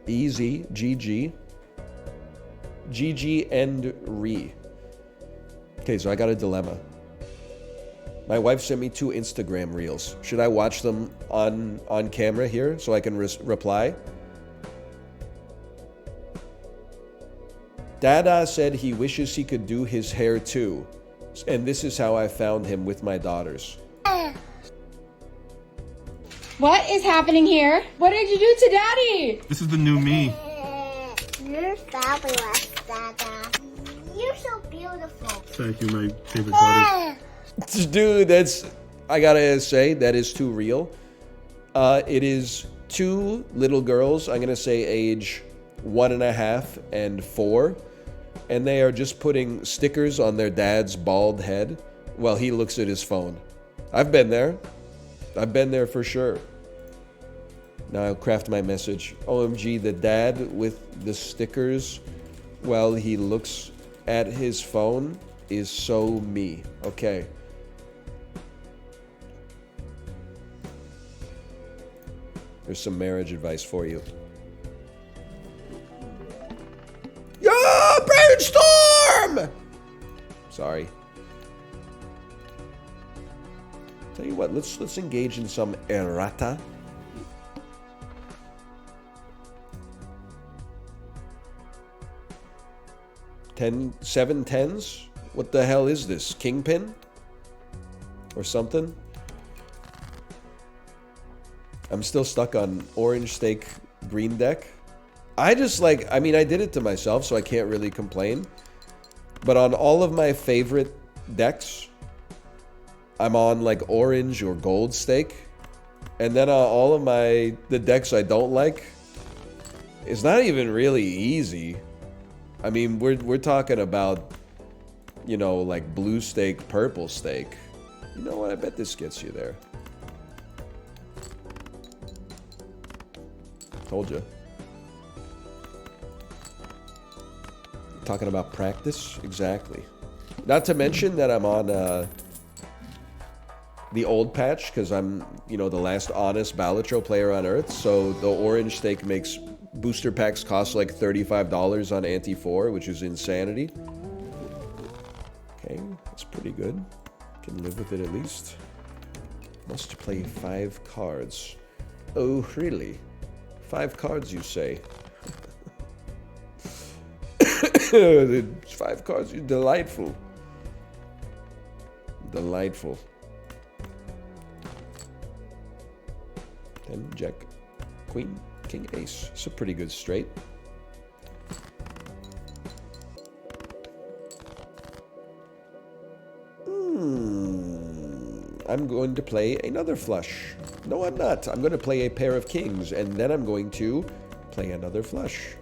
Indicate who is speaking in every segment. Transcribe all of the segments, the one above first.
Speaker 1: Easy. GG. GG and re. Okay, so I got a dilemma. My wife sent me 2 Instagram reels. Should I watch them on camera here so I can reply? Dada said he wishes he could do his hair too. And this is how I found him with my daughters.
Speaker 2: What is happening here? What did you do to Daddy?
Speaker 3: This is the new me.
Speaker 4: You're fabulous, Dada. You're so beautiful.
Speaker 3: Thank you, my favorite daughters.
Speaker 1: Dude, I gotta say, that is too real. It is 2 little girls, I'm gonna say age 1.5 and 4. And they are just putting stickers on their dad's bald head while he looks at his phone. I've been there. I've been there for sure. Now I'll craft my message. OMG, the dad with the stickers while he looks at his phone is so me. Okay. There's some marriage advice for you. Yeah, brainstorm! Sorry. Tell you what, let's engage in some errata. Seven tens? What the hell is this? Kingpin? Or something? I'm still stuck on orange steak, green deck. I mean, I did it to myself, so I can't really complain. But on all of my favorite decks, I'm on like orange or gold stake. And then on all of the decks I don't like, it's not even really easy. I mean, we're talking about, you know, like blue stake, purple stake. You know what? I bet this gets you there. Told you. Talking about practice? Exactly. Not to mention that I'm on the old patch, because I'm, you know, the last honest Balatro player on Earth, so the orange stake makes booster packs cost like $35 on Anti-4, which is insanity. Okay, that's pretty good. Can live with it at least. Must play 5 cards. Oh, really? 5 cards, you say? 5 cards, you're delightful. Delightful. 10, Jack, Queen, King, Ace. It's a pretty good straight. I'm going to play another flush. No, I'm not. I'm going to play a pair of kings, and then I'm going to play another flush.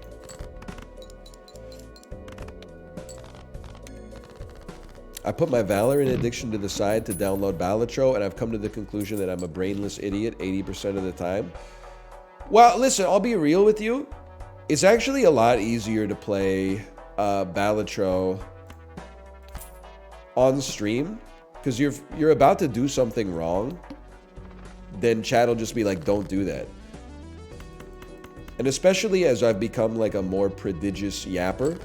Speaker 1: I put my Valorant addiction to the side to download Balatro, and I've come to the conclusion that I'm a brainless idiot 80% of the time. Well, listen, I'll be real with you. It's actually a lot easier to play Balatro on stream, because you're about to do something wrong, then chat will just be like, don't do that. And especially as I've become like a more prodigious yapper,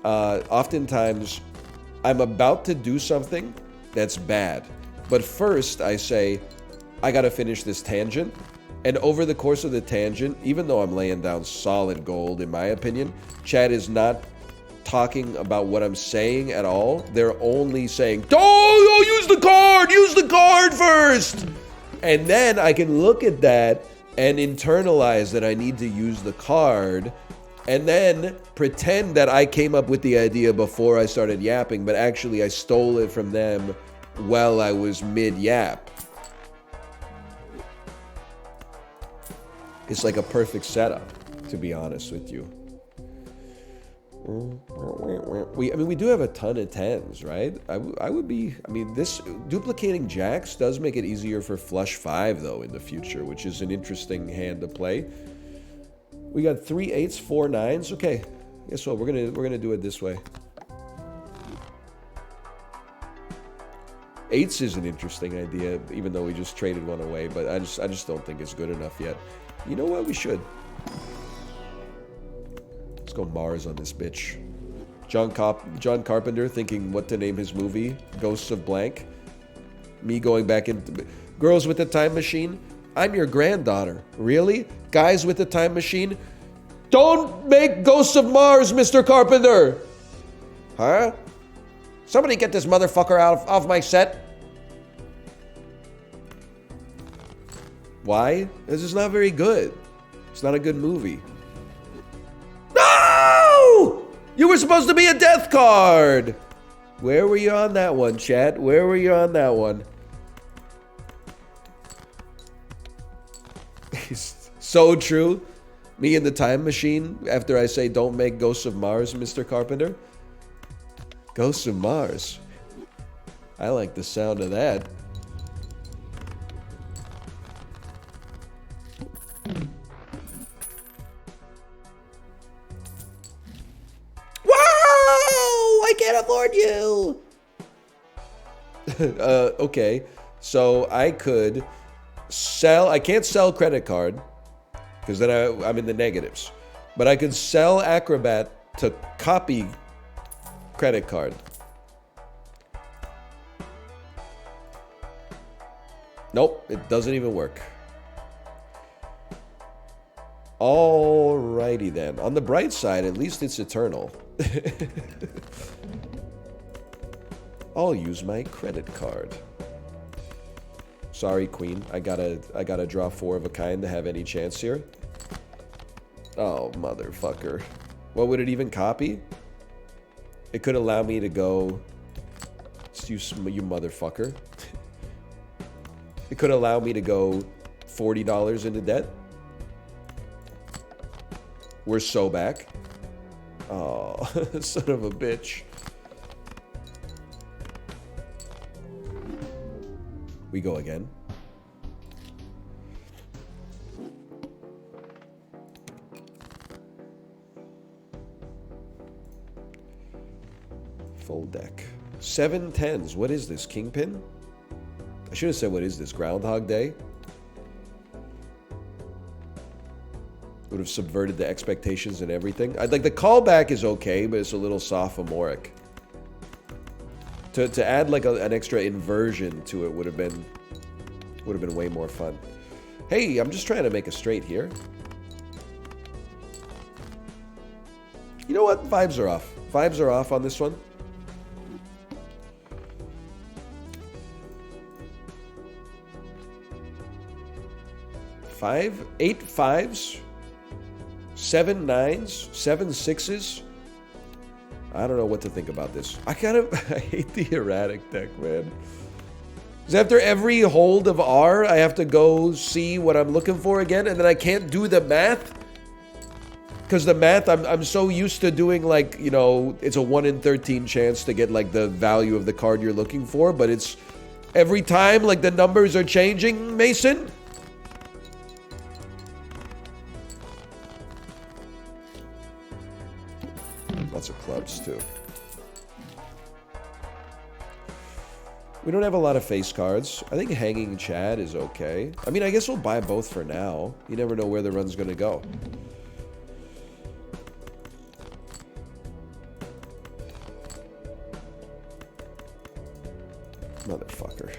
Speaker 1: oftentimes I'm about to do something that's bad. But first I say, I gotta finish this tangent. And over the course of the tangent, even though I'm laying down solid gold, in my opinion, chat is not talking about what I'm saying at all. They're only saying, oh, use the card first. And then I can look at that and internalize that I need to use the card, and then pretend that I came up with the idea before I started yapping, but actually I stole it from them while I was mid-yap. It's like a perfect setup, to be honest with you. We do have a ton of 10s, right? I would be, this duplicating jacks does make it easier for flush 5 though in the future, which is an interesting hand to play. We got 3 8s, 4 9s. Okay, guess what? We're gonna do it this way. 8s is an interesting idea, even though we just traded one away, but I just don't think it's good enough yet. You know what? We should. go Mars on this bitch. John Carpenter thinking what to name his movie. Ghosts of Blank. Me going back into... Girls with the Time Machine. I'm your granddaughter. Really? Guys with the Time Machine. Don't make Ghosts of Mars, Mr. Carpenter! Huh? Somebody get this motherfucker off my set. Why? This is not very good. It's not a good movie. No! You were supposed to be a death card! Where were you on that one, chat? Where were you on that one? So true. Me in the Time Machine after I say don't make Ghosts of Mars, Mr. Carpenter. Ghosts of Mars. I like the sound of that. Whoa! I can't afford you! Okay. So I could sell... I can't sell credit card because then I'm in the negatives. But I could sell Acrobat to copy credit card. Nope, it doesn't even work. Alrighty then. On the bright side, at least it's eternal. I'll use my credit card. Sorry, Queen. I gotta draw 4 of a kind to have any chance here. Oh, motherfucker. What would it even copy? It could allow me to go... You motherfucker. It could allow me to go $40 into debt. We're so back. Oh, son of a bitch. We go again. Full deck. 7 10s. What is this? Kingpin? I should have said, what is this? Groundhog Day? Would have subverted the expectations and everything. I'd like the callback is okay, but it's a little sophomoric. To add like an extra inversion to it would have been way more fun. Hey, I'm just trying to make a straight here. You know what? Vibes are off. Vibes are off on this one. Eight fives, 7 9s, 7 6s. I don't know what to think about this. I hate the erratic deck, man. Because after every hold of R, I have to go see what I'm looking for again, and then I can't do the math. Because the math, I'm so used to doing like, you know, it's a 1 in 13 chance to get like the value of the card you're looking for, but it's every time like the numbers are changing, Mason. Lots of clubs, too. We don't have a lot of face cards. I think Hanging Chad is okay. I mean, I guess we'll buy both for now. You never know where the run's going to go. Motherfucker.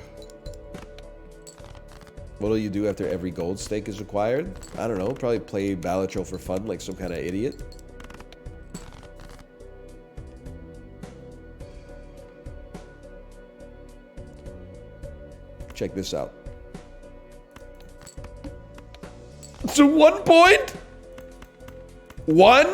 Speaker 1: What'll you do after every gold stake is acquired? I don't know. Probably play Balatro for fun like some kind of idiot. Check this out. So 1 point? 1?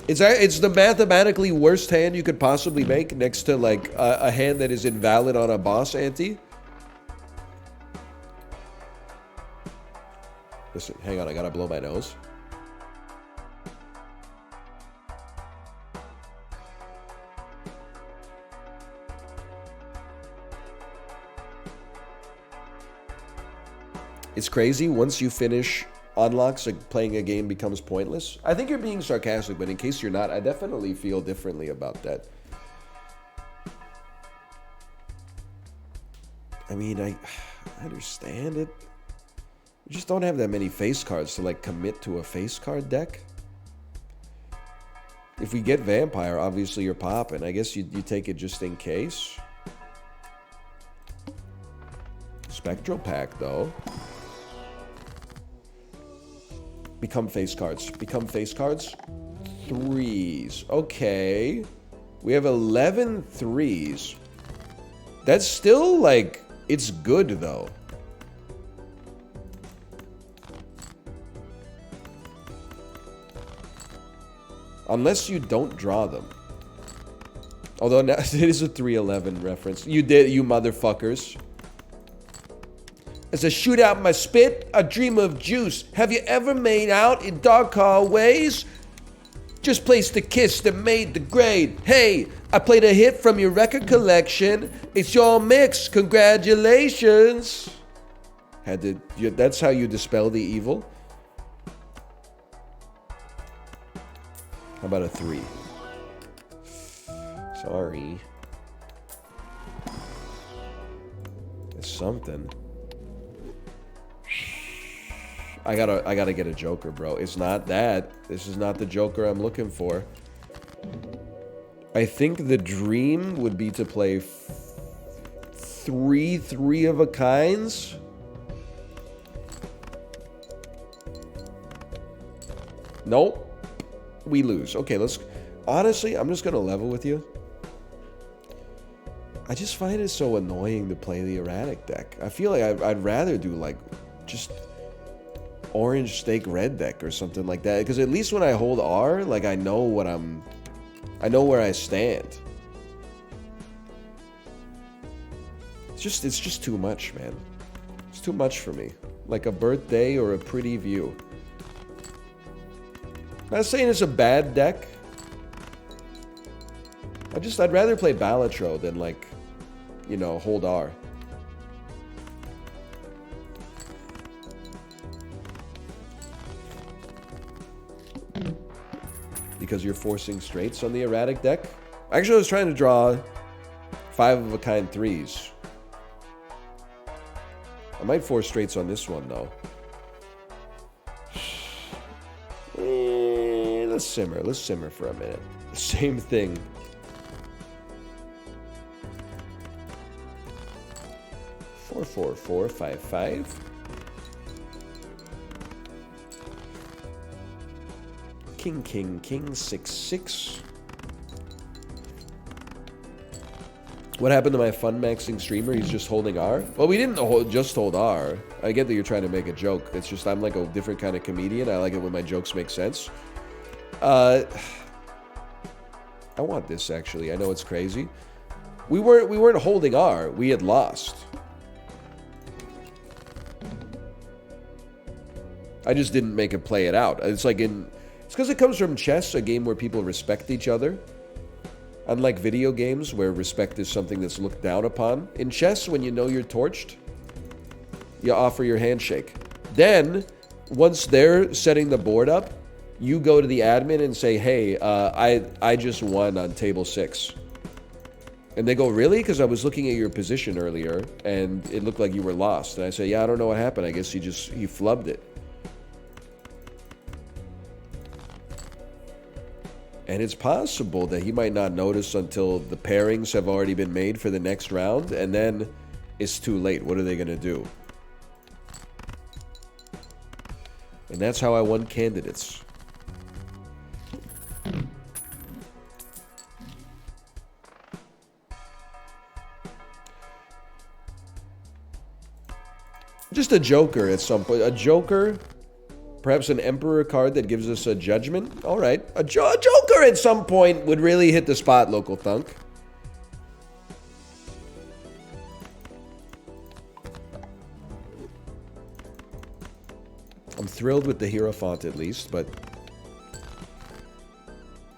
Speaker 1: It's the mathematically worst hand you could possibly make next to like a hand that is invalid on a boss ante. Listen, hang on, I gotta blow my nose. It's crazy. Once you finish unlocks, like playing a game becomes pointless. I think you're being sarcastic, but in case you're not, I definitely feel differently about that. I mean, I understand it. We just don't have that many face cards to like commit to a face card deck. If we get Vampire, obviously you're popping. I guess you take it just in case. Spectral Pack, though. Become face cards. Become face cards. 3s. Okay. We have 11 3s. That's still, like, it's good, though. Unless you don't draw them. Although now, it is a 311 reference. You did, you motherfuckers. As I shoot out my spit, I dream of juice. Have you ever made out in dark hallways? Just placed the kiss that made the grade. Hey, I played a hit from your record collection. It's your mix. Congratulations. That's how you dispel the evil. How about a 3? Sorry. It's something. I gotta get a Joker, bro. It's not that. This is not the Joker I'm looking for. I think the dream would be to play 3 of a kinds. Nope. We lose. Okay, let's... Honestly, I'm just gonna level with you. I just find it so annoying to play the erratic deck. I feel like I'd rather do, like, just... orange steak red deck or something like that, because at least when I hold R, like, I know where I stand. It's just too much, man. It's too much for me. Like a birthday or a pretty view. Not saying it's a bad deck. I'd rather play Balatro than, like, you know, hold R. Because you're forcing straights on the erratic deck? Actually, I was trying to draw 5 of a kind 3s. I might force straights on this one, though. Let's simmer. Let's simmer for a minute. Same thing. Four, 4, 4, 5, 5. King, king, king, 6, 6. What happened to my fun maxing streamer? He's just holding R? Well, we didn't just hold R. I get that you're trying to make a joke. It's just I'm like a different kind of comedian. I like it when my jokes make sense. I want this, actually. I know it's crazy. We weren't holding R. We had lost. I just didn't make it play it out. It's like it's because it comes from chess, a game where people respect each other. Unlike video games, where respect is something that's looked down upon. In chess, when you know you're torched, you offer your handshake. Then, once they're setting the board up, you go to the admin and say, hey, I just won on table 6. And they go, really? Because I was looking at your position earlier, and it looked like you were lost. And I say, yeah, I don't know what happened. I guess he flubbed it. And it's possible that he might not notice until the pairings have already been made for the next round, and then it's too late. What are they going to do? And that's how I won candidates. Just a Joker at some point. A Joker... Perhaps an Emperor card that gives us a judgment? Alright. A Joker at some point would really hit the spot, Local Thunk. I'm thrilled with the Hierophant at least, but...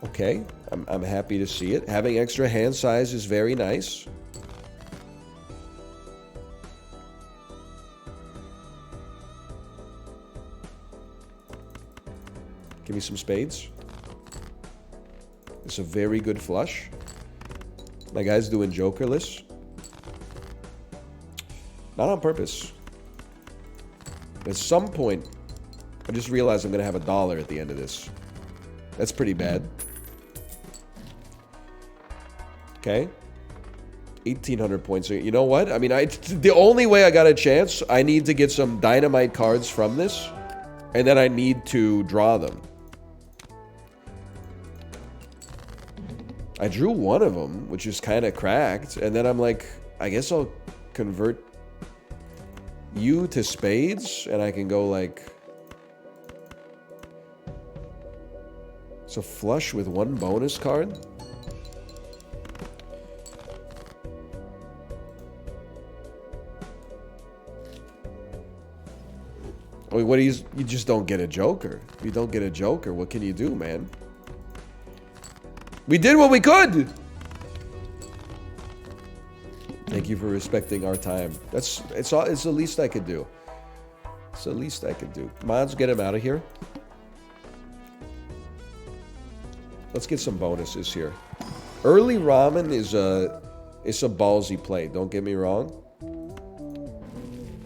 Speaker 1: Okay. I'm happy to see it. Having extra hand size is very nice. Give me some spades. It's a very good flush. My guy's doing Jokerless. Not on purpose. At some point, I just realized I'm going to have $1 at the end of this. That's pretty bad. Okay. 1,800 points. You know what? I mean, the only way I got a chance, I need to get some dynamite cards from this. And then I need to draw them. I drew one of them, which is kind of cracked. And then I'm like, I guess I'll convert you to spades. And I can go like... So flush with one bonus card? I mean, what do you just don't get a joker. If you don't get a joker, what can you do, man? We did what we could! Thank you for respecting our time. It's the least I could do. It's the least I could do. Mods, get him out of here. Let's get some bonuses here. Early ramen is a ballsy play, don't get me wrong.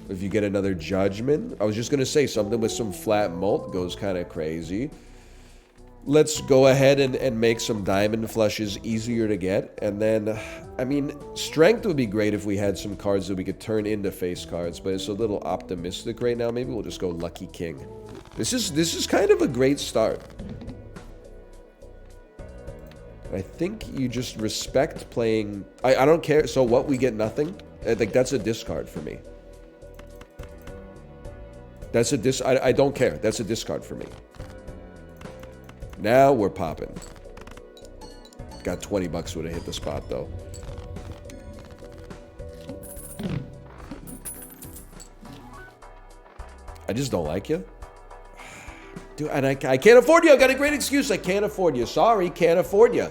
Speaker 1: If you get another judgment, I was just gonna say something with some flat mult goes kind of crazy. Let's go ahead and make some diamond flushes easier to get. And then, I mean, strength would be great if we had some cards that we could turn into face cards, but it's a little optimistic right now. Maybe we'll just go Lucky King. This is kind of a great start. I think you just respect playing... I don't care. So what? We get nothing? I think that's a discard for me. That's a I don't care. That's a discard for me. Now we're popping. Got 20 bucks would have hit the spot, though. I just don't like you. Dude, and I can't afford you. I got a great excuse. I can't afford you. Sorry, can't afford you.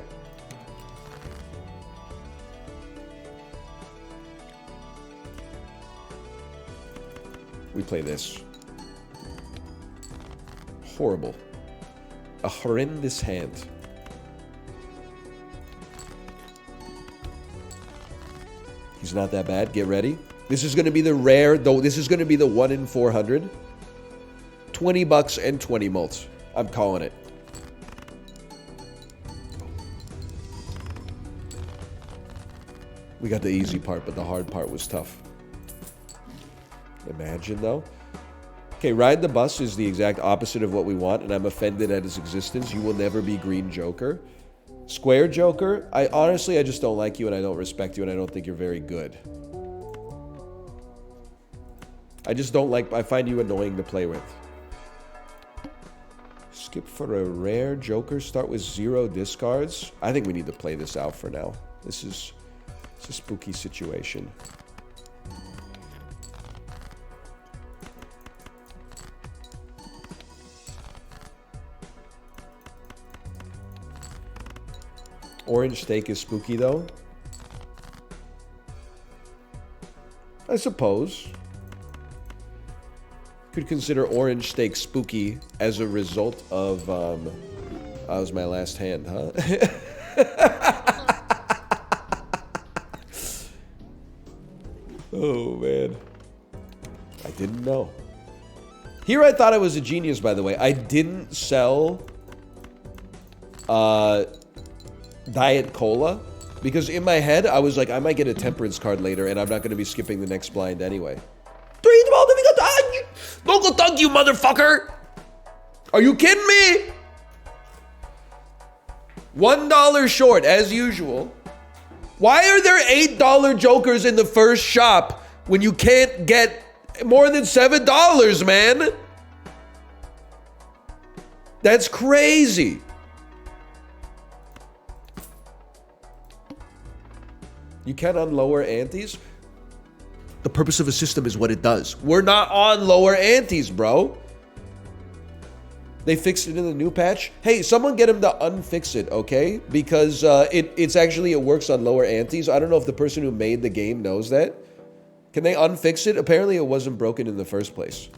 Speaker 1: We play this. Horrible. A horrendous hand. He's not that bad. Get ready. This is going to be the rare, though. This is going to be the 1 in 400. 20 bucks and 20 mults. I'm calling it. We got the easy part, but the hard part was tough. Imagine, though. Okay, Ride the Bus is the exact opposite of what we want, and I'm offended at its existence. You will never be Green Joker. Square Joker, I just don't like you, and I don't respect you, and I don't think you're very good. I just don't like... I find you annoying to play with. Skip for a rare Joker. Start with 0 discards. I think we need to play this out for now. It's a spooky situation. Orange steak is spooky, though. I suppose. Could consider orange steak spooky as a result of, that was my last hand, huh? Oh, man. I didn't know. Here I thought I was a genius, by the way. I didn't sell, Diet Cola, because in my head I was like, I might get a temperance card later and I'm not going to be skipping the next blind anyway. Don't go thug, you motherfucker! Are you kidding me? $1 short as usual. Why are there $8 jokers in the first shop when you can't get more than $7, man? That's crazy. You can on lower antes. The purpose of a system is what it does. We're not on lower antes, bro. They fixed it in the new patch. Hey, someone get him to unfix it, okay? Because it works on lower antes. I don't know if the person who made the game knows that. Can they unfix it? Apparently it wasn't broken in the first place.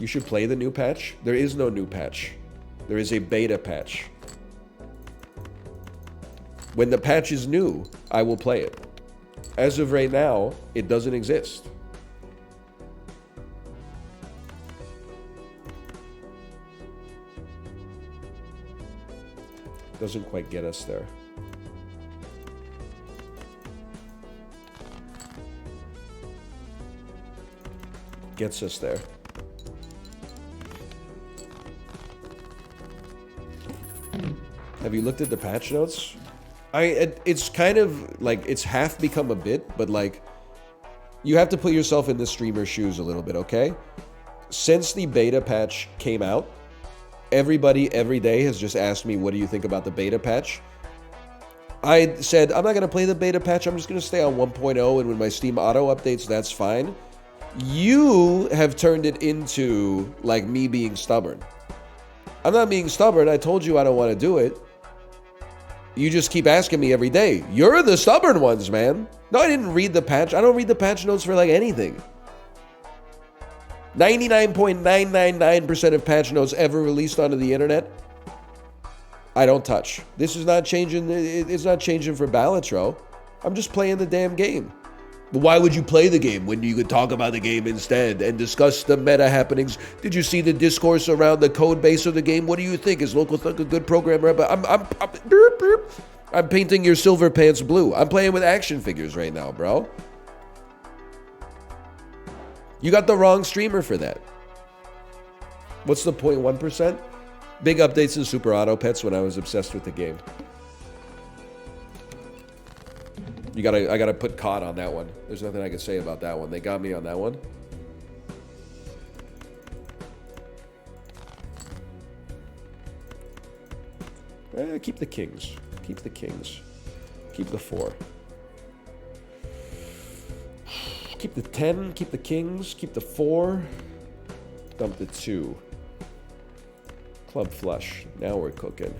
Speaker 1: You should play the new patch. There is no new patch. There is a beta patch. When the patch is new, I will play it. As of right now, it doesn't exist. Doesn't quite get us there. Gets us there. Have you looked at the patch notes? It's kind of like, it's half become a bit, but like, you have to put yourself in the streamer's shoes a little bit, okay? Since the beta patch came out, everybody every day has just asked me, what do you think about the beta patch? I said, I'm not going to play the beta patch, I'm just going to stay on 1.0, and when my Steam auto updates, that's fine. You have turned it into, like, me being stubborn. I'm not being stubborn, I told you I don't want to do it. You just keep asking me every day. You're the stubborn ones, man. No, I didn't read the patch. I don't read the patch notes for, like, anything. 99.999% of patch notes ever released onto the internet, I don't touch. This is not changing. It's not changing for Balatro. I'm just playing the damn game. But why would you play the game when you could talk about the game instead and discuss the meta happenings? Did you see the discourse around the code base of the game? What do you think? Is Local Thug a good programmer? But I'm painting your silver pants blue. I'm playing with action figures right now, bro. You got the wrong streamer for that. What's the 0.1%? Big updates in Super Auto Pets when I was obsessed with the game. I gotta put COD on that one. There's nothing I can say about that one. They got me on that one. Keep the kings. Keep the kings. Keep the 4. Keep the 10. Keep the kings. Keep the 4. Dump the 2. Club flush. Now we're cooking.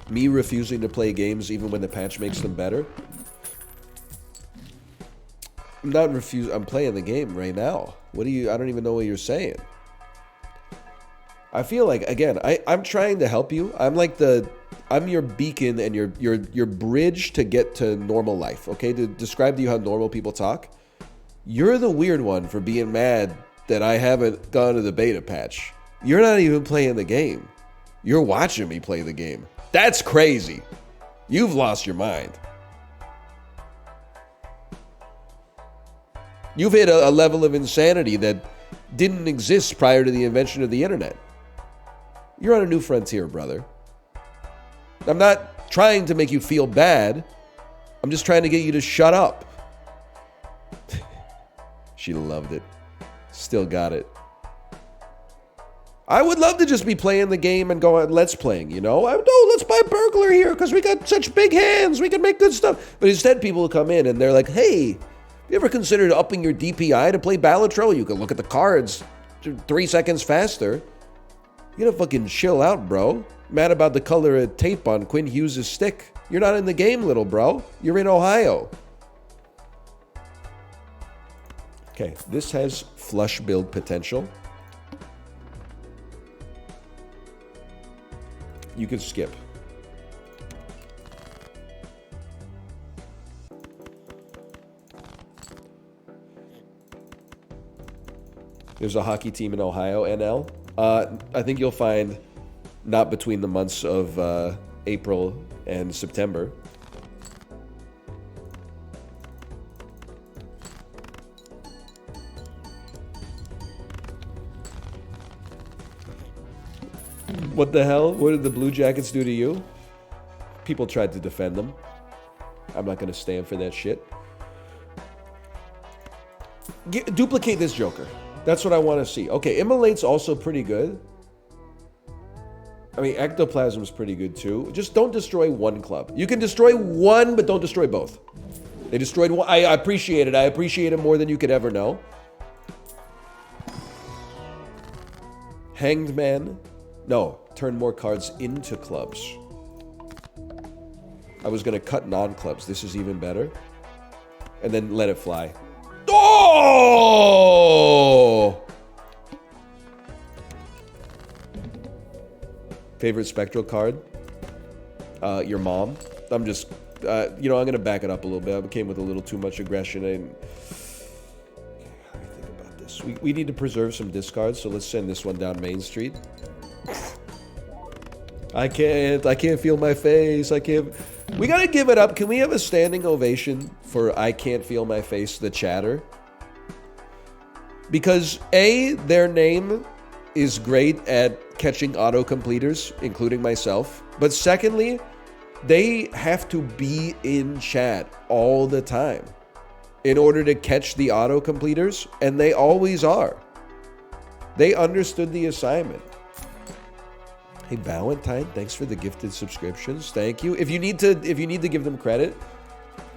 Speaker 1: Me refusing to play games even when the patch makes them better? I'm not refusing. I'm playing the game right now. What do you... I don't even know what you're saying. I feel like, again, I'm trying to help you. I'm like the... I'm your beacon and your bridge to get to normal life, okay? To describe to you how normal people talk. You're the weird one for being mad that I haven't gone to the beta patch. You're not even playing the game. You're watching me play the game. That's crazy. You've lost your mind. You've hit a level of insanity that didn't exist prior to the invention of the internet. You're on a new frontier, brother. I'm not trying to make you feel bad. I'm just trying to get you to shut up. She loved it. Still got it. I would love to just be playing the game and go on let's playing, you know? No, let's buy Burglar here because we got such big hands. We can make good stuff. But instead, people will come in and they're like, hey, you ever considered upping your DPI to play Balatro? You can look at the cards 3 seconds faster. You gotta fucking chill out, bro. Mad about the color of tape on Quinn Hughes' stick. You're not in the game, little bro. You're in Ohio. Okay, this has flush build potential. You can skip. There's a hockey team in Ohio, NL. I think you'll find not between the months of April and September. What the hell? What did the Blue Jackets do to you? People tried to defend them. I'm not going to stand for that shit. Duplicate this Joker. That's what I want to see. Okay, Immolate's also pretty good. I mean, Ectoplasm's pretty good too. Just don't destroy one club. You can destroy one, but don't destroy both. They destroyed one. I appreciate it. I appreciate it more than you could ever know. Hanged Man. No, turn more cards into clubs. I was going to cut non-clubs. This is even better. And then let it fly. Oh! Favorite spectral card? Your mom. I'm just, you know, I'm going to back it up a little bit. I came with a little too much aggression. And how do you think about this? We need to preserve some discards, so let's send this one down Main Street. I can't feel my face. I can't. We got to give it up. Can we have a standing ovation for I can't feel my face, the chatter? Because A, their name is great at catching auto-completers, including myself. But secondly, they have to be in chat all the time in order to catch the auto-completers, and they always are. They understood the assignment. Hey, Valentine, thanks for the gifted subscriptions. Thank you. If you need to give them credit,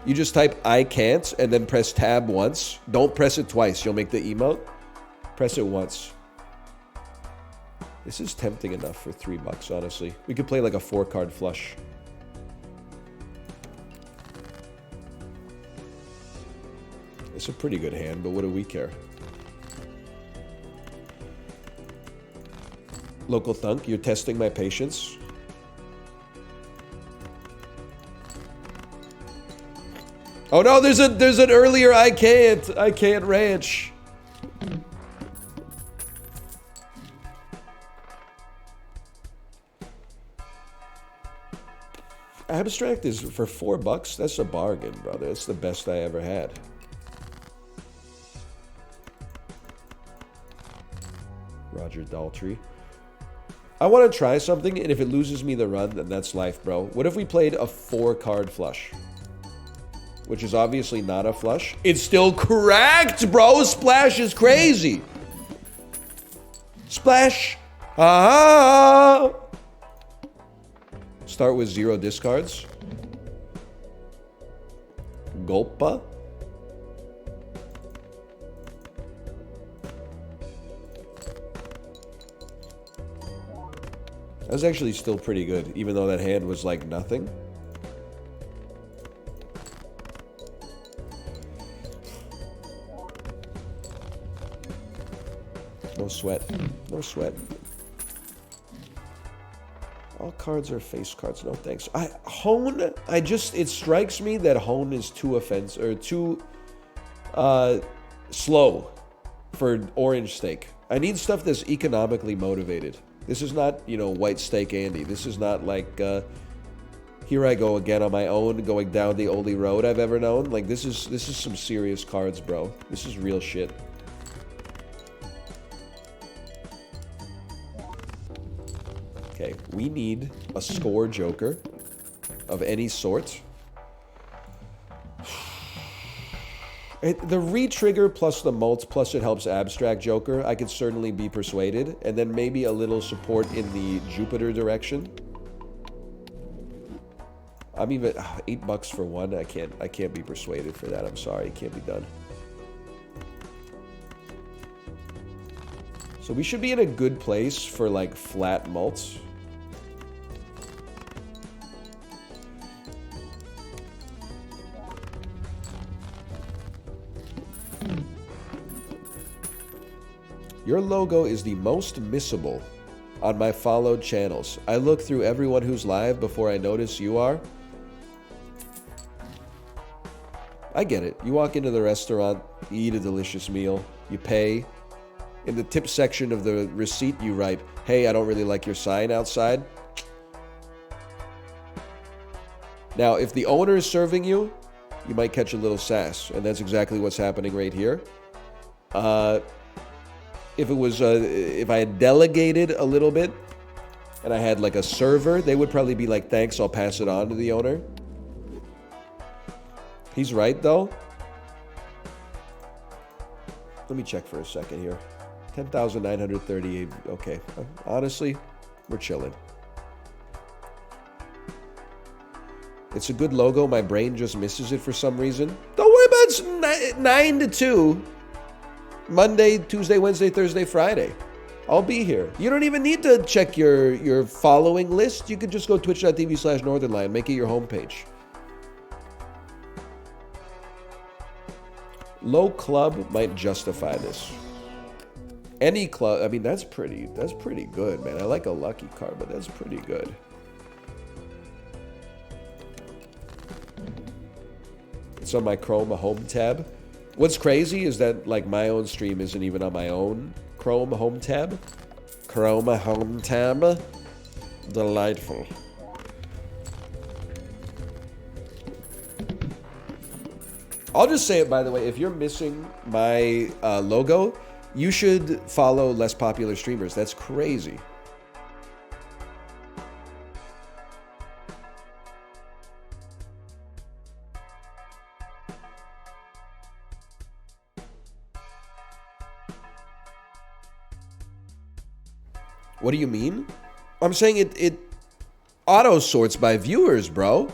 Speaker 1: you just type I can't and then press tab once. Don't press it twice. You'll make the emote. Press it once. This is tempting enough for $3, honestly. We could play like a 4-card flush. It's a pretty good hand, but what do we care? Local Thunk, you're testing my patience. Oh no, there's an earlier I can't ranch. Abstract is for $4. That's a bargain, brother. It's the best I ever had. Roger Daltrey. I want to try something, and if it loses me the run, then that's life, bro. What if we played a 4-card flush? Which is obviously not a flush. It's still correct, bro. Splash is crazy. Splash. Ah. Start with 0 discards. Gulpa. That was actually still pretty good, even though that hand was like nothing. No sweat. No sweat. All cards are face cards. No thanks. Hone, it strikes me that Hone is too offensive, or too slow for orange steak. I need stuff that's economically motivated. This is not, you know, white steak Andy. This is not like, here I go again on my own, going down the only road I've ever known. Like, this is some serious cards, bro. This is real shit. Okay, we need a score joker of any sort. The re-trigger plus the mults plus it helps abstract joker, I could certainly be persuaded. And then maybe a little support in the Jupiter direction. I'm even $8 for one. I can't be persuaded for that. I'm sorry, it can't be done. So we should be in a good place for like flat mults. Your logo is the most missable on my followed channels. I look through everyone who's live before I notice you are. I get it. You walk into the restaurant, you eat a delicious meal, you pay. In the tip section of the receipt, you write, hey, I don't really like your sign outside. Now, if the owner is serving you, you might catch a little sass, and that's exactly what's happening right here. If I had delegated a little bit and I had like a server, they would probably be like, thanks, I'll pass it on to the owner. He's right, though. Let me check for a second here. 10,938. Okay. Honestly, we're chilling. It's a good logo. My brain just misses it for some reason. Don't worry about it. 9 to 2. Monday, Tuesday, Wednesday, Thursday, Friday. I'll be here. You don't even need to check your following list. You could just go twitch.tv/northernlion. Make it your homepage. Low club might justify this. Any club, I mean, that's pretty good, man. I like a lucky card, but that's pretty good. It's on my Chrome home tab. What's crazy is that, like, my own stream isn't even on my own Chrome home tab. Chrome home tab. Delightful. I'll just say it, by the way, if you're missing my logo, you should follow less popular streamers. That's crazy. What do you mean? I'm saying it auto sorts by viewers, bro.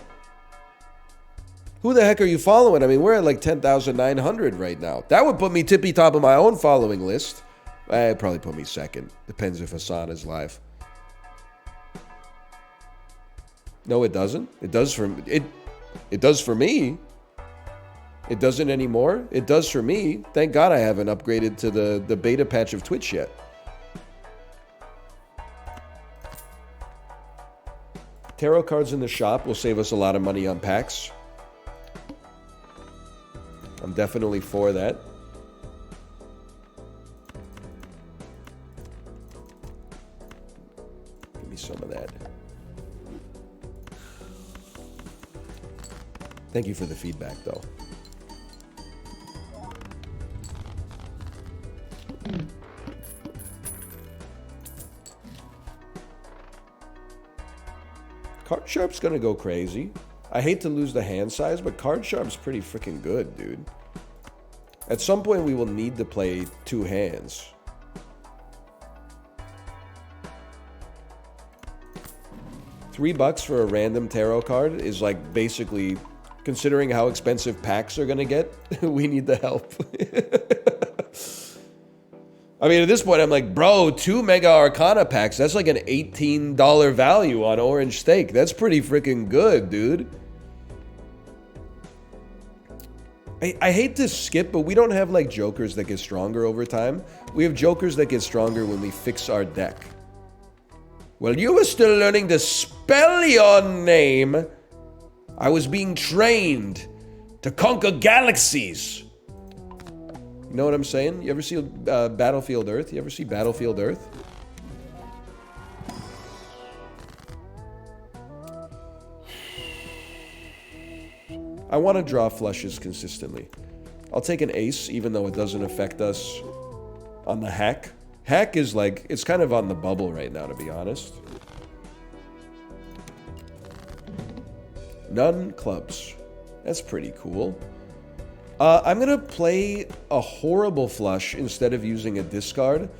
Speaker 1: Who the heck are you following? I mean, we're at like 10,900 right now. That would put me tippy top of my own following list. It'd probably put me second. Depends if Hassan is live. No, it doesn't. It does for it does for me. It doesn't anymore. It does for me. Thank God I haven't upgraded to the beta patch of Twitch yet. Tarot cards in the shop will save us a lot of money on packs. I'm definitely for that. Give me some of that. Thank you for the feedback, though. Card Sharp's gonna go crazy. I hate to lose the hand size, but Card Sharp's pretty freaking good, dude. At some point, we will need to play two hands. $3 for a random tarot card is like basically, considering how expensive packs are gonna get, we need the help. I mean, at this point, I'm like, bro, 2 Mega Arcana packs, that's like an $18 value on Orange Steak. That's pretty freaking good, dude. I hate to skip, but we don't have like jokers that get stronger over time. We have jokers that get stronger when we fix our deck. Well, you were still learning to spell your name. I was being trained to conquer galaxies. You know what I'm saying? You ever see Battlefield Earth? You ever see Battlefield Earth? I want to draw flushes consistently. I'll take an ace, even though it doesn't affect us on the hack. Hack is like, it's kind of on the bubble right now, to be honest. None clubs. That's pretty cool. I'm going to play a horrible flush instead of using a discard,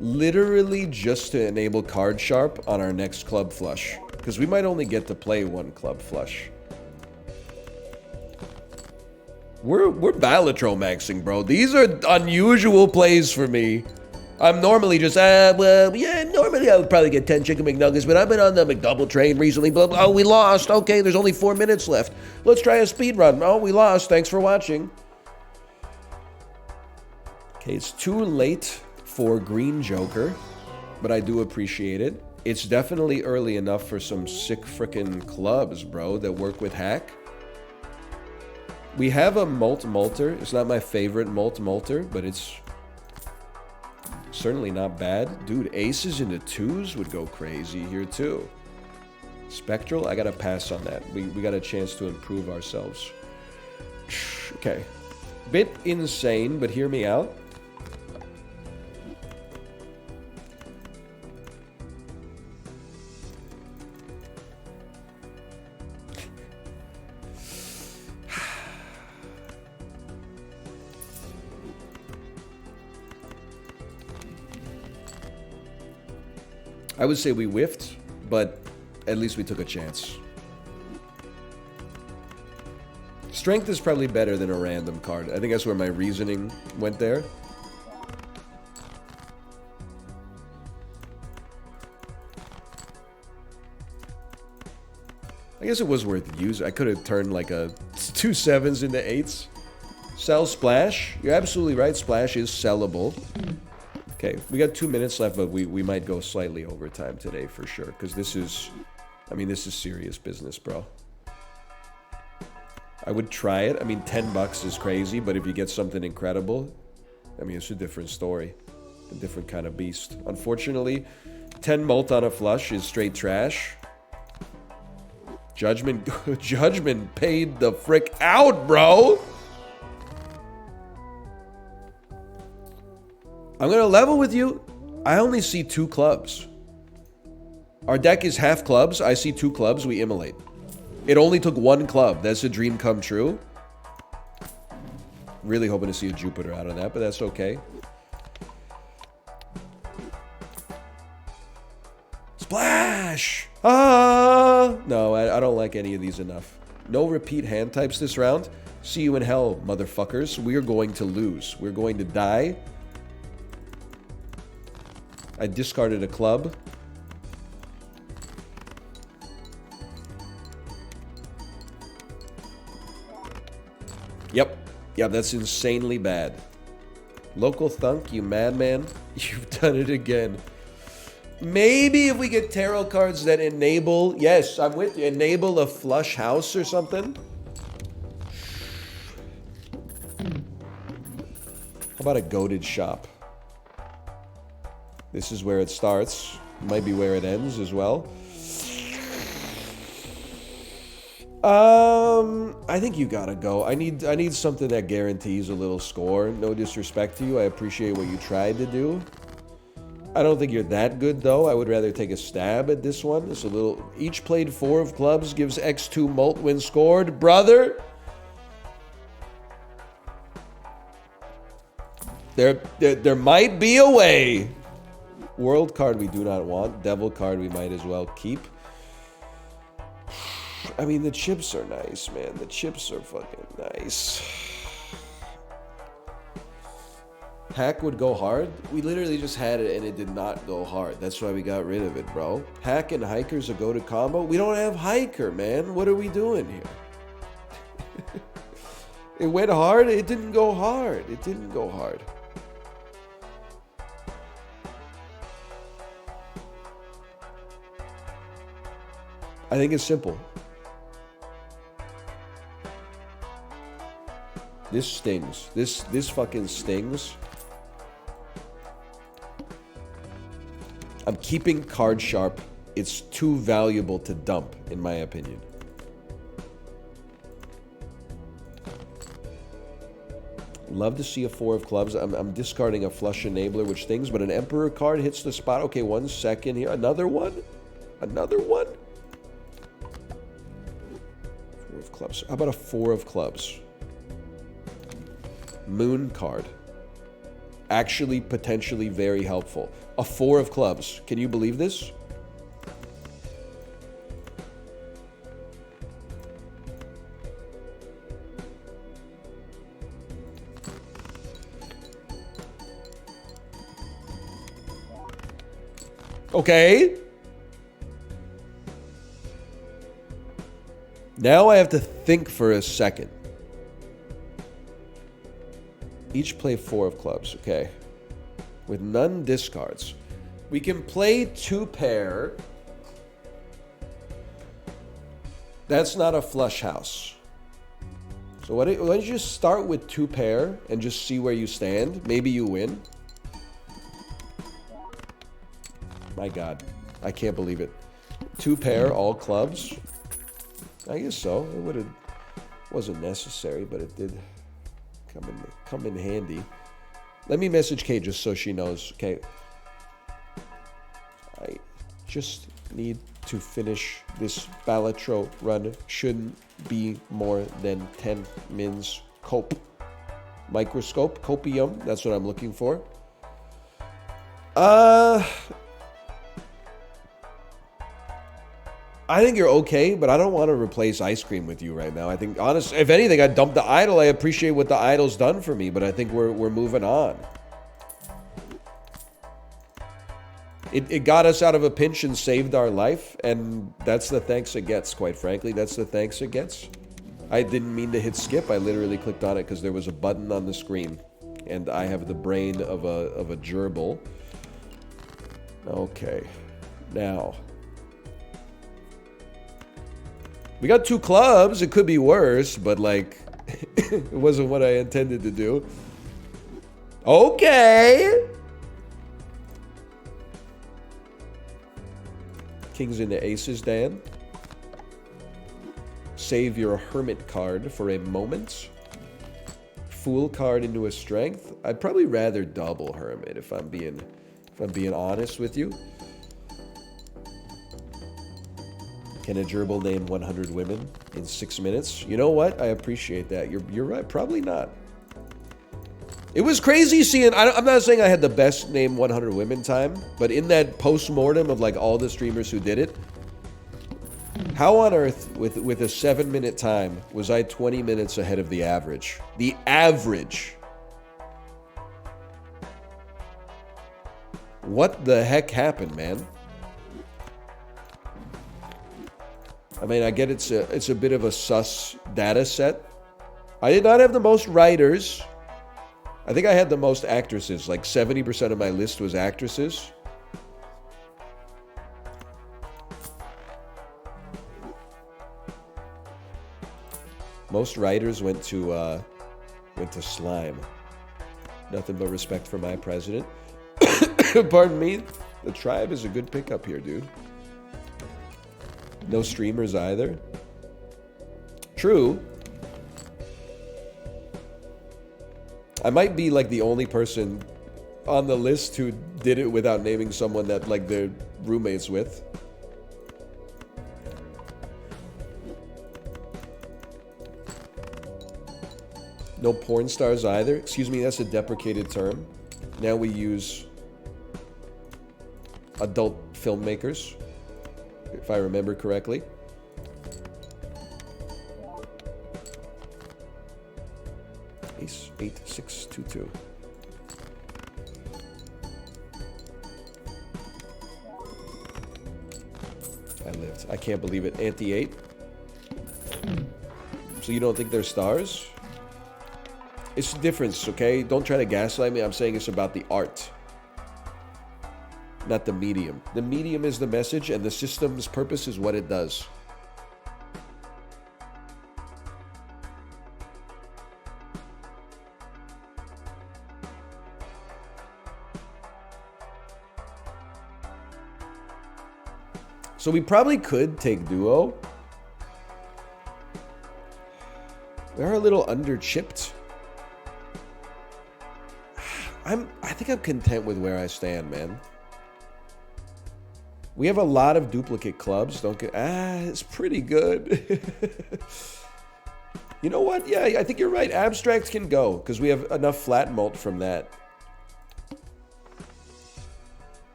Speaker 1: literally just to enable Card Sharp on our next club flush, because we might only get to play one club flush. We're Balatro maxing, bro. These are unusual plays for me. I'm normally just, well, yeah, normally I would probably get 10 chicken McNuggets, but I've been on the McDouble train recently. But, oh, we lost. Okay, there's only 4 minutes left. Let's try a speed run. Oh, we lost. Thanks for watching. Okay, it's too late for Green Joker, but I do appreciate it. It's definitely early enough for some sick frickin' clubs, bro, that work with hack. We have a Molt-Molter. It's not my favorite Molt-Molter, but it's certainly not bad. Dude, aces into twos would go crazy here too. Spectral, I gotta pass on that. We got a chance to improve ourselves. Okay. Bit insane, but hear me out. I would say we whiffed, but at least we took a chance. Strength is probably better than a random card. I think that's where my reasoning went there. I guess it was worth using. I could have turned like a 2 7s into 8s. Sell Splash. You're absolutely right. Splash is sellable. Okay, we got 2 minutes left, but we might go slightly over time today for sure. Because this is, I mean, this is serious business, bro. I would try it. I mean, $10 is crazy, but if you get something incredible, I mean, it's a different story. A different kind of beast. Unfortunately, 10 mult on a flush is straight trash. Judgment paid the frick out, bro. I'm gonna level with you. I only see 2 clubs. Our deck is half clubs. I see 2 clubs. We immolate. It only took 1 club. That's a dream come true. Really hoping to see a Jupiter out of that, but that's okay. Splash! Ah! No, I don't like any of these enough. No repeat hand types this round. See you in hell, motherfuckers. We're going to lose. We're going to die. I discarded a club. Yep. Yeah, that's insanely bad. Local thunk, you madman. You've done it again. Maybe if we get tarot cards that enable... Yes, I'm with you. Enable a flush house or something. How about a goated shop? This is where it starts. Might be where it ends as well. I think you gotta go. I need something that guarantees a little score. No disrespect to you. I appreciate what you tried to do. I don't think you're that good though. I would rather take a stab at this one. It's a little. Each played 4 of clubs gives X2 mult when scored, brother. There might be a way. World card we do not want. Devil card we might as well keep. I mean, the chips are nice, man. The chips are fucking nice. Hack would go hard. We literally just had it and it did not go hard. That's why we got rid of it, bro. Hack and Hiker's a go-to combo. We don't have Hiker, man. What are we doing here? It went hard. It didn't go hard. It didn't go hard. I think it's simple. This stings. This fucking stings. I'm keeping card sharp. It's too valuable to dump, in my opinion. Love to see a 4 of clubs. I'm discarding a flush enabler, which stings, but an Emperor card hits the spot. Okay, 1 second here. Another one? Another one? 4 of clubs. How about a 4 of clubs? Moon card. Actually, potentially very helpful. A 4 of clubs. Can you believe this? Okay. Now I have to think for a second. Each play 4 of clubs, okay. With none discards. We can play 2 pair. That's not a flush house. So why don't you just start with 2 pair and just see where you stand? Maybe you win. My God, I can't believe it. 2 pair, all clubs. I guess so. It wasn't necessary, but it did come in handy. Let me message Kate just so she knows. Okay. I just need to finish this Balatro run. Shouldn't be more than 10 mins. Cope. Microscope. Copium. That's what I'm looking for. I think you're okay, but I don't want to replace ice cream with you right now. I think, honestly, if anything, I'd dump the idol. I appreciate what the idol's done for me, but I think we're moving on. It got us out of a pinch and saved our life, and that's the thanks it gets, quite frankly. That's the thanks it gets. I didn't mean to hit skip. I literally clicked on it because there was a button on the screen, and I have the brain of a gerbil. Okay. Now. We got 2 clubs. It could be worse, but like, it wasn't what I intended to do. Okay. Kings into aces, Dan. Save your hermit card for a moment. Fool card into a strength. I'd probably rather double hermit if I'm being honest with you. Can a gerbil name 100 women in 6 minutes? You know what? I appreciate that. You're right. Probably not. It was crazy seeing... I'm not saying I had the best name 100 women time, but in that post-mortem of like all the streamers who did it, how on earth, with a 7-minute time, was I 20 minutes ahead of the average? The average! What the heck happened, man? I mean, I get it's a bit of a sus data set. I did not have the most writers. I think I had the most actresses. Like 70% of my list was actresses. Most writers went to slime. Nothing but respect for my president. Pardon me. The tribe is a good pickup here, dude. No streamers either. True. I might be like the only person on the list who did it without naming someone that like they're roommates with. No porn stars either. Excuse me, that's a deprecated term. Now we use adult filmmakers, if I remember correctly. Ace 8 6 2 2. I lived. I can't believe it. Anti 8. So you don't think they're stars? It's the difference, okay? Don't try to gaslight me. I'm saying it's about the art, not the medium. The medium is the message, and the system's purpose is what it does. So we probably could take duo. We are a little under-chipped. I think I'm content with where I stand, man. We have a lot of duplicate clubs. It's pretty good. You know what? Yeah, I think you're right. Abstract can go because we have enough flat mult from that.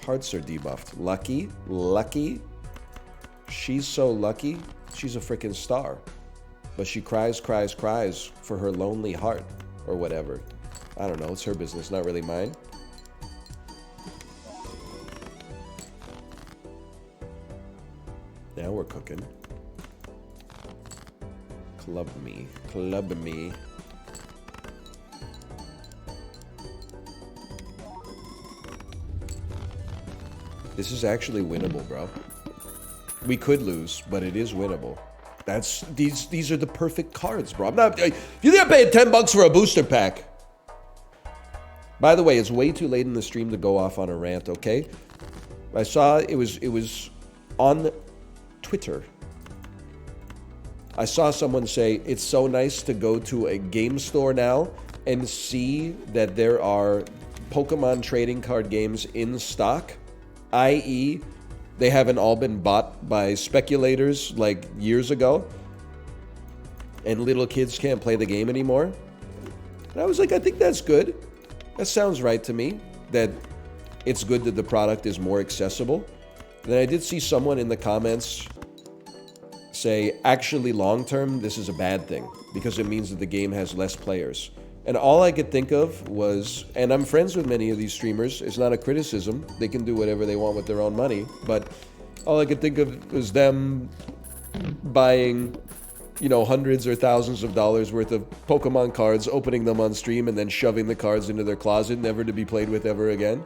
Speaker 1: Hearts are debuffed. Lucky. Lucky. She's so lucky. She's a freaking star. But she cries for her lonely heart or whatever. I don't know. It's her business, not really mine. Now we're cooking. Club me. Club me. This is actually winnable, bro. We could lose, but it is winnable. These are the perfect cards, bro. You think I'm paying $10 for a booster pack? By the way, it's way too late in the stream to go off on a rant, okay? I saw it was on Twitter. I saw someone say, it's so nice to go to a game store now and see that there are Pokemon trading card games in stock, i.e., they haven't all been bought by speculators like years ago, and little kids can't play the game anymore. And I was like, I think that's good. That sounds right to me, that it's good that the product is more accessible. And then I did see someone in the comments say, actually long-term, this is a bad thing because it means that the game has less players. And all I could think of was, and I'm friends with many of these streamers, it's not a criticism, they can do whatever they want with their own money, but all I could think of was them buying, you know, hundreds or thousands of dollars worth of Pokemon cards, opening them on stream, and then shoving the cards into their closet, never to be played with ever again.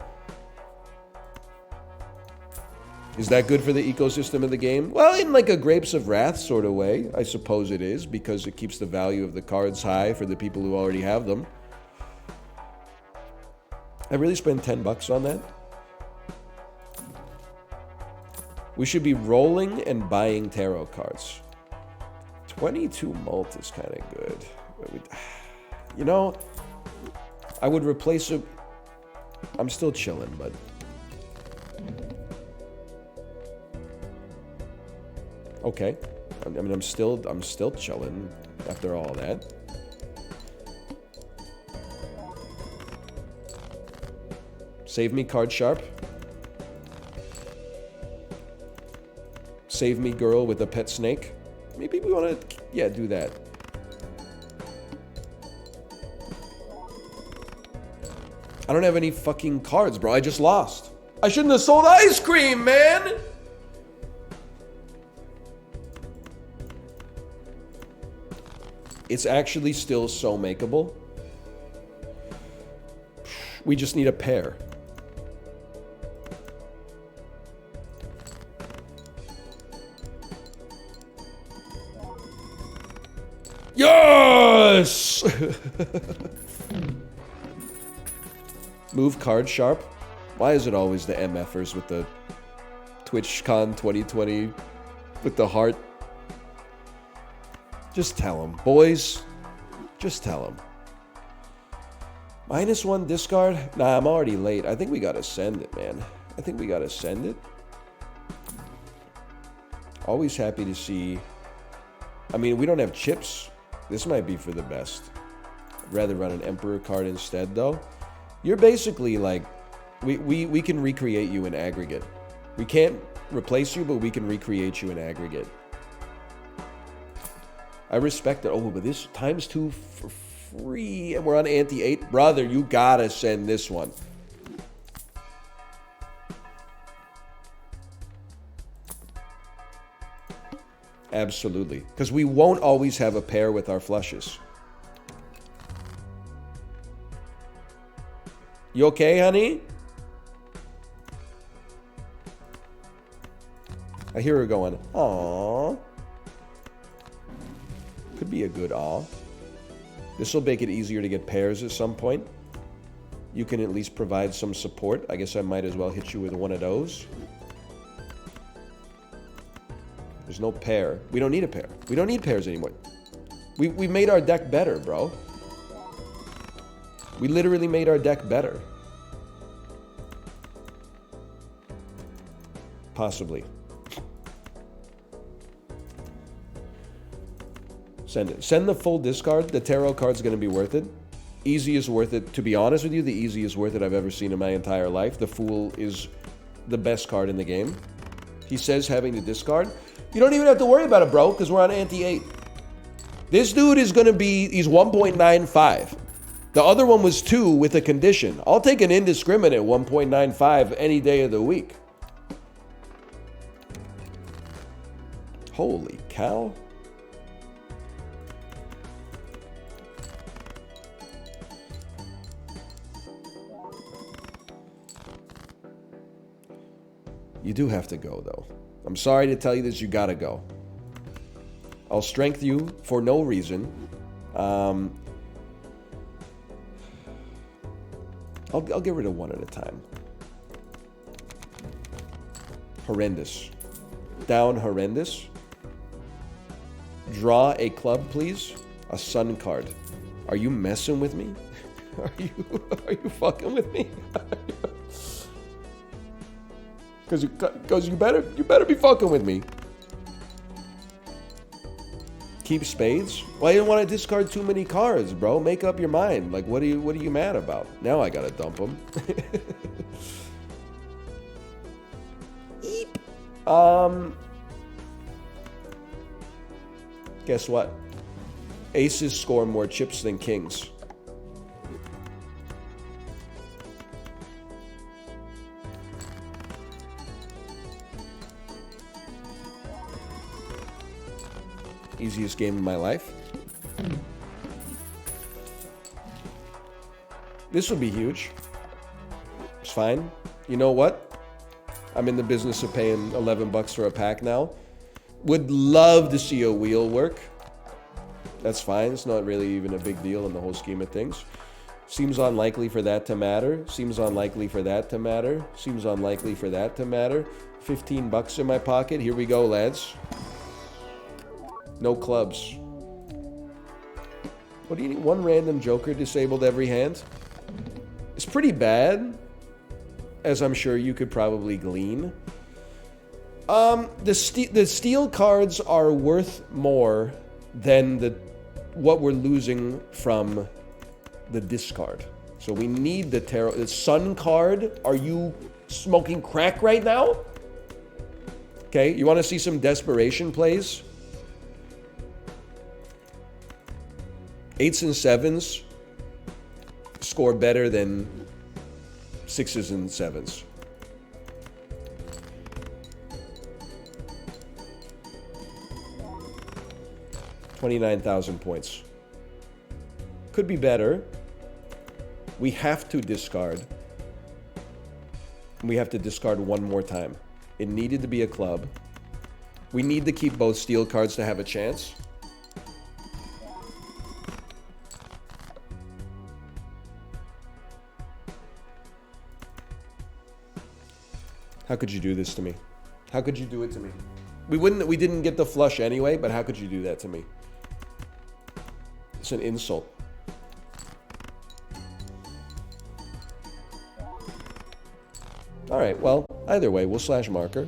Speaker 1: Is that good for the ecosystem of the game? Well, in like a Grapes of Wrath sort of way, I suppose it is, because it keeps the value of the cards high for the people who already have them. I really spent $10 on that. We should be rolling and buying tarot cards. 22 mult is kind of good. You know, I would replace it. I'm still chilling, but okay. I mean, I'm still chilling after all that. Save me, card sharp. Save me, girl with a pet snake. Maybe we want to, yeah, do that. I don't have any fucking cards, bro. I just lost. I shouldn't have sold ice cream, man! It's actually still so makeable. We just need a pair. Yes! Move card sharp. Why is it always the MFers with the TwitchCon 2020 with the heart? Just tell them, boys. Just tell them. -1 discard? Nah, I'm already late. I think we gotta send it, man. I think we gotta send it. Always happy to see. I mean, we don't have chips. This might be for the best. I'd rather run an Emperor card instead, though. You're basically like, we can recreate you in aggregate. We can't replace you, but we can recreate you in aggregate. I respect it. Oh, but this ×2 for free, and we're on ante-8. Brother, you gotta send this one. Absolutely. Because we won't always have a pair with our flushes. You okay, honey? I hear her going, aww. Could be a good aw. This will make it easier to get pairs at some point. You can at least provide some support. I guess I might as well hit you with one of those. There's no pair. We don't need a pair. We don't need pairs anymore. We made our deck better, bro. We literally made our deck better. Possibly. Send it. Send the full discard. The tarot card's going to be worth it. Easy is worth it. To be honest with you, the easy is worth it I've ever seen in my entire life. The Fool is the best card in the game. He says having to discard. You don't even have to worry about it, bro, because we're on ante-8. This dude is going to be, he's 1.95. The other one was 2 with a condition. I'll take an indiscriminate 1.95 any day of the week. Holy cow. You do have to go, though. I'm sorry to tell you this, you gotta go. I'll strength you for no reason. I'll get rid of one at a time. Horrendous. Down horrendous. Draw a club, please. A sun card. Are you messing with me? Are you fucking with me? Because you better be fucking with me. Keep spades? Well, I didn't want to discard too many cards, bro. Make up your mind. Like, what are you mad about? Now I gotta dump them. Eep. Guess what? Aces score more chips than kings. Easiest game of my life. This will be huge. It's fine. You know what? I'm in the business of paying 11 bucks for a pack now. Would love to see a wheel work. That's fine. It's not really even a big deal in the whole scheme of things. Seems unlikely for that to matter. Seems unlikely for that to matter. Seems unlikely for that to matter. 15 bucks in my pocket. Here we go, lads. No clubs. What do you need? One random joker disabled every hand? It's pretty bad, as I'm sure you could probably glean. The steel cards are worth more than what we're losing from the discard. So we need the tarot. The sun card. Are you smoking crack right now? Okay, you want to see some desperation plays? 8s and 7s score better than 6s and 7s. $29,000 points. Could be better. We have to discard. We have to discard one more time. It needed to be a club. We need to keep both steel cards to have a chance. How could you do this to me? How could you do it to me? We didn't get the flush anyway, but how could you do that to me? It's an insult. All right, well, either way, we'll slash marker.